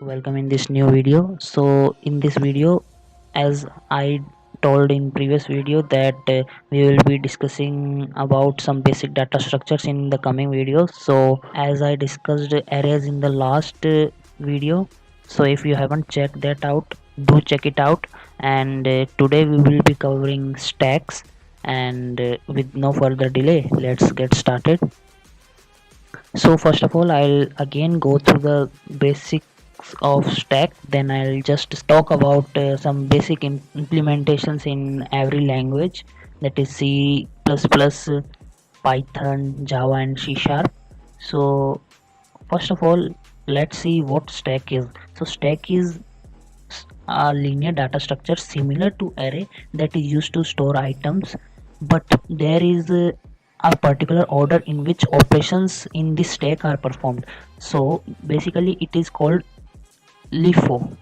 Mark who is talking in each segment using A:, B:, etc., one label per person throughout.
A: Welcome in this new video. So in this video, as I told in previous video that we will be discussing about some basic data structures in the coming videos. So as I discussed arrays in the last video, so if you haven't checked that out, do check it out. And today we will be covering stacks. And with no further delay, let's get started. So first of all, I'll again go through the basics of stack. Then I'll just talk about some basic implementations in every language, that is C++, Python, Java and C Sharp. So first of all, let's see what stack is. So stack is a linear data structure similar to array that is used to store items, but there is a particular order in which operations in this stack are performed. So basically it is called LIFO,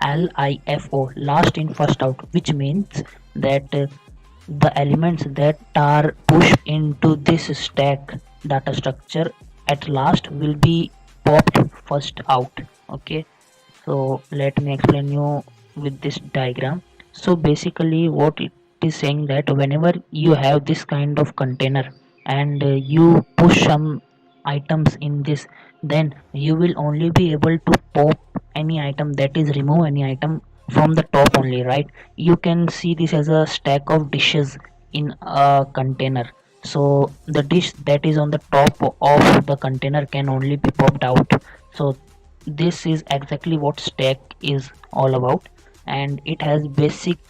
A: LIFO, last in first out, which means that the elements that are pushed into this stack data structure at last will be popped first out. Okay, so let me explain you with this diagram. So basically what it is saying that whenever you have this kind of container and you push some items in this, then you will only be able to pop any item, that is remove any item from the top only, right? You can see this as a stack of dishes in a container. So the dish that is on the top of the container can only be popped out. So this is exactly what stack is all about, and it has basic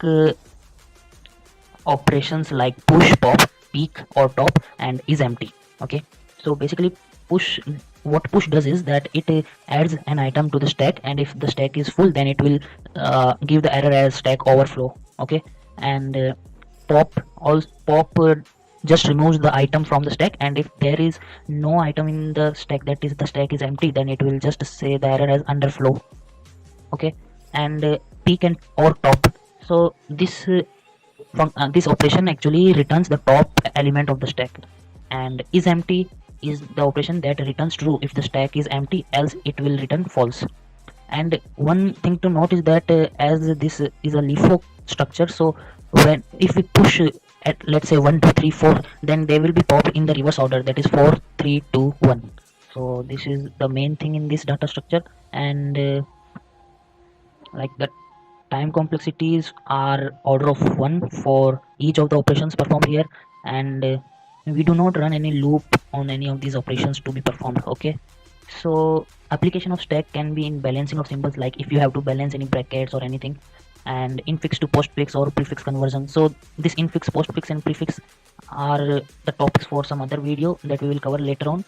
A: operations like push, pop, peek or top, and is empty. Okay, so basically push, what push does is that it adds an item to the stack, and if the stack is full then it will give the error as stack overflow. Okay, and pop, all pop just removes the item from the stack, and if there is no item in the stack, that is the stack is empty, then it will just say the error as underflow. Okay, and peek and or top, so this this operation actually returns the top element of the stack, and is empty is the operation that returns true if the stack is empty, else it will return false. And one thing to note is that as this is a LIFO structure, so when if we push at let's say 1 2 3 4, then they will be popped in the reverse order, that is 4 3 2 1. So this is the main thing in this data structure. And like the time complexities are order of 1 for each of the operations performed here, and we do not run any loop on any of these operations to be performed. Okay, so application of stack can be in balancing of symbols, like if you have to balance any brackets or anything, and infix to postfix or prefix conversion. So this infix, postfix and prefix are the topics for some other video that we will cover later on.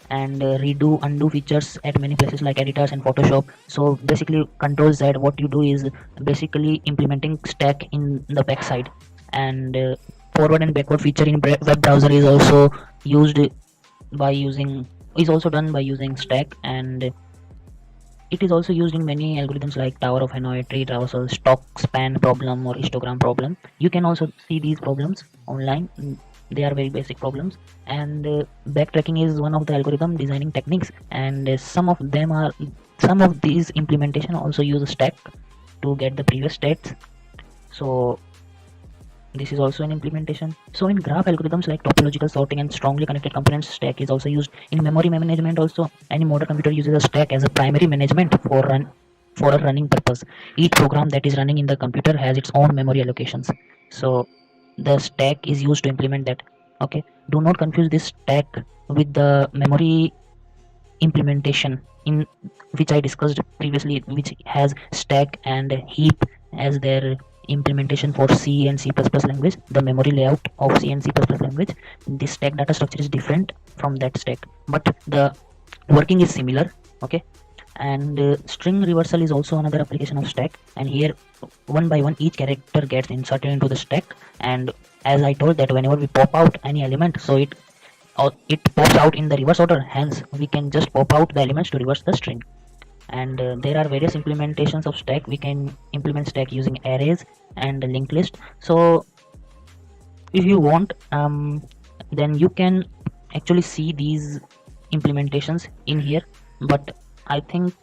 A: And redo undo features at many places like editors and Photoshop. So basically control Z, what you do is basically implementing stack in the backside. And forward and backward feature in web browser is also used by using, is also done by using stack. And it is also used in many algorithms like Tower of Hanoi, tree traversal, stock span problem or histogram problem. You can also see these problems online. They are very basic problems. And backtracking is one of the algorithm designing techniques, and some of these implementation also use a stack to get the previous states. So this is also an implementation. So in graph algorithms like topological sorting and strongly connected components, stack is also used. In memory management also, any modern computer uses a stack as a primary management for a running purpose. Each program that is running in the computer has its own memory allocations, so the stack is used to implement that. Okay, do not confuse this stack with the memory implementation in which I discussed previously, which has stack and heap as their implementation for C and C++ language. The memory layout of C and C++ language, this stack data structure is different from that stack, but the working is similar. Okay, and string reversal is also another application of stack, and here one by one each character gets inserted into the stack. And as I told that whenever we pop out any element, so it pops out in the reverse order, hence we can just pop out the elements to reverse the string. And there are various implementations of stack. We can implement stack using arrays and linked list. So if you want, then you can actually see these implementations in here, but I think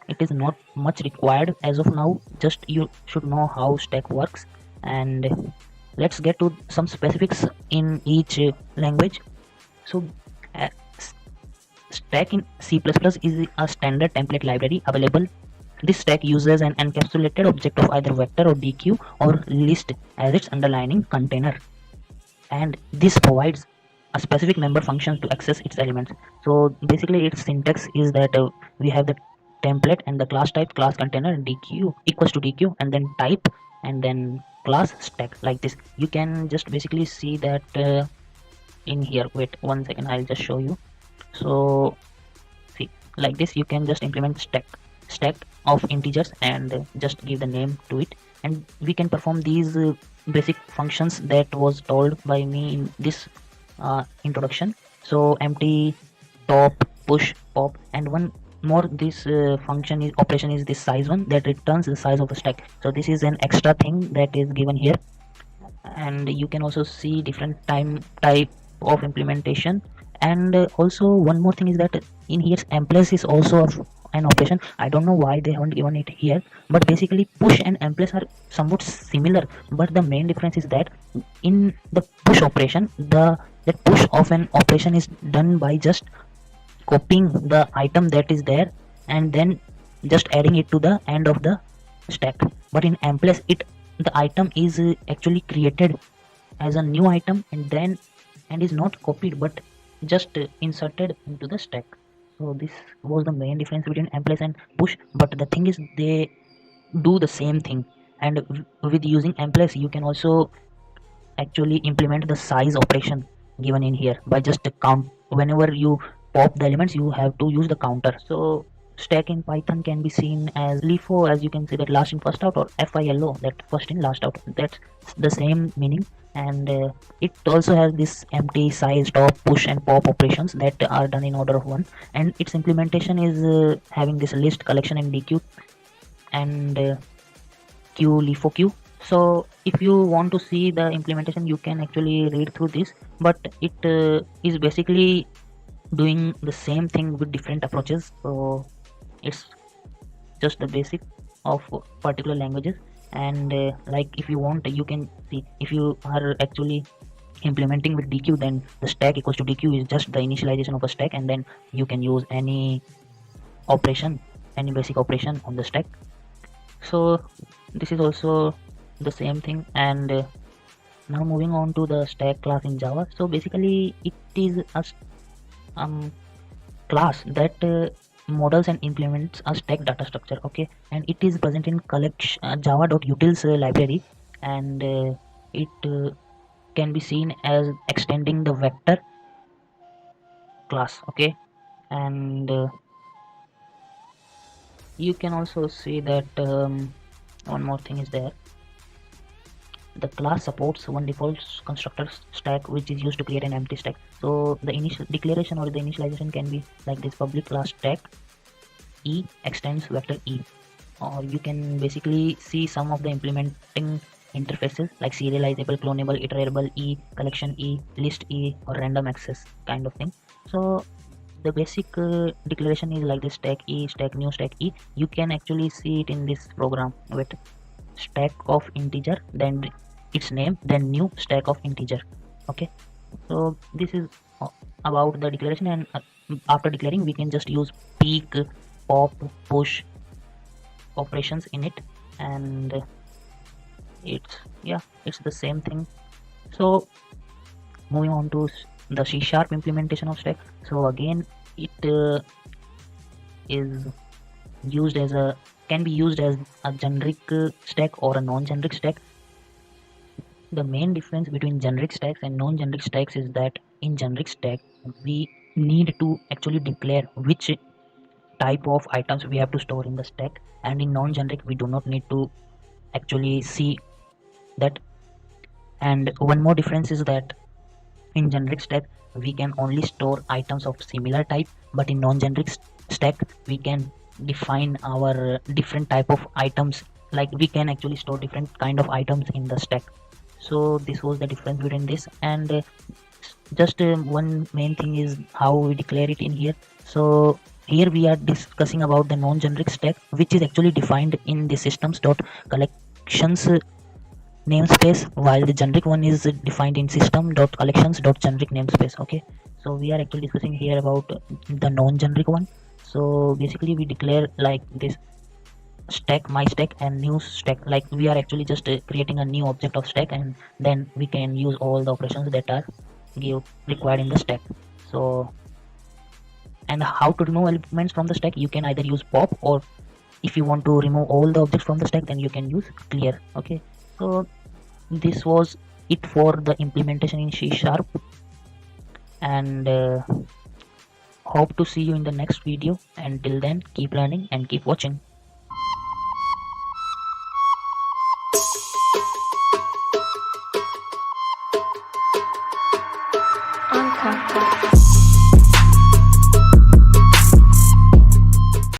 A: it is not much required as of now. Just you should know how stack works. And let's get to some specifics in each language. So uh, stack in C++ is a standard template library available. This stack uses an encapsulated object of either vector or DQ or list as its underlying container, and this provides a specific member function to access its elements. So basically its syntax is that we have the template and the class type, class container, DQ equals to DQ, and then type, and then class stack, like this. You can just basically see that in here. Wait 1 second, I'll just show you. So see, like this you can just implement stack of integers and just give the name to it, and we can perform these basic functions that was told by me in this introduction. So empty, top, push, pop, and one more, this function is operation is this size one that returns the size of the stack. So this is an extra thing that is given here. And you can also see different type of implementation. And also one more thing is that in here emplace is also an operation. I don't know why they haven't given it here, but basically push and emplace are somewhat similar, but the main difference is that in the push operation, that push of an operation is done by just copying the item that is there and then just adding it to the end of the stack. But in emplace, the item is actually created as a new item and is not copied but just inserted into the stack. So this was the main difference between emplace and push, but the thing is they do the same thing. And with using emplace you can also actually implement the size operation given in here by just count. Whenever you pop the elements you have to use the counter. So stack in Python can be seen as LIFO, as you can see that last in first out, or FILO, that first in last out. That's the same meaning. And it also has this empty, size, top, push and pop operations that are done in order of one, and its implementation is having this list, collection and DQ, and Q, LIFO Q. So if you want to see the implementation you can actually read through this, but it is basically doing the same thing with different approaches. So it's just the basic of particular languages. And like if you want, you can see, if you are actually implementing with DQ, then the stack equals to DQ is just the initialization of a stack, and then you can use any operation, any basic operation on the stack. So this is also the same thing. And now moving on to the stack class in Java. So basically it is a class that models and implements a stack data structure. Okay, and it is present in collection java.utils library, and it can be seen as extending the vector class. Okay, and you can also see that one more thing is there. The class supports one default constructor stack which is used to create an empty stack. So the initial declaration or the initialization can be like this: public class stack e extends vector e. Or you can basically see some of the implementing interfaces like serializable, clonable, iterable e, collection e, list e, or random access kind of thing. So the basic declaration is like this: stack e, stack new, stack e. You can actually see it in this program with stack of integer, then its name, then new stack of integer. Okay, so this is about the declaration. And after declaring we can just use peek, pop, push operations in it, and it's the same thing. So moving on to the C# implementation of stack. So again it is used as a can be used as a generic stack or a non-generic stack. The main difference between generic stacks and non-generic stacks is that in generic stack we need to actually declare which type of items we have to store in the stack, and in non-generic we do not need to actually see that. And one more difference is that in generic stack we can only store items of similar type, but in non-generic stack we can define our different type of items, like we can actually store different kind of items in the stack. So this was the difference between this. And just one main thing is how we declare it in here. So here we are discussing about the non-generic stack, which is actually defined in the systems.collections namespace, while the generic one is defined in system.collections.generic namespace. Okay, so we are actually discussing here about the non-generic one. So basically we declare like this stack, my stack, and new stack. Like we are actually just creating a new object of stack, and then we can use all the operations that are required in the stack. So, and how to remove elements from the stack, you can either use pop, or if you want to remove all the objects from the stack, then you can use clear. Okay, so this was it for the implementation in C Sharp, and hope to see you in the next video. Until then, keep learning and keep watching.
B: On Kafka.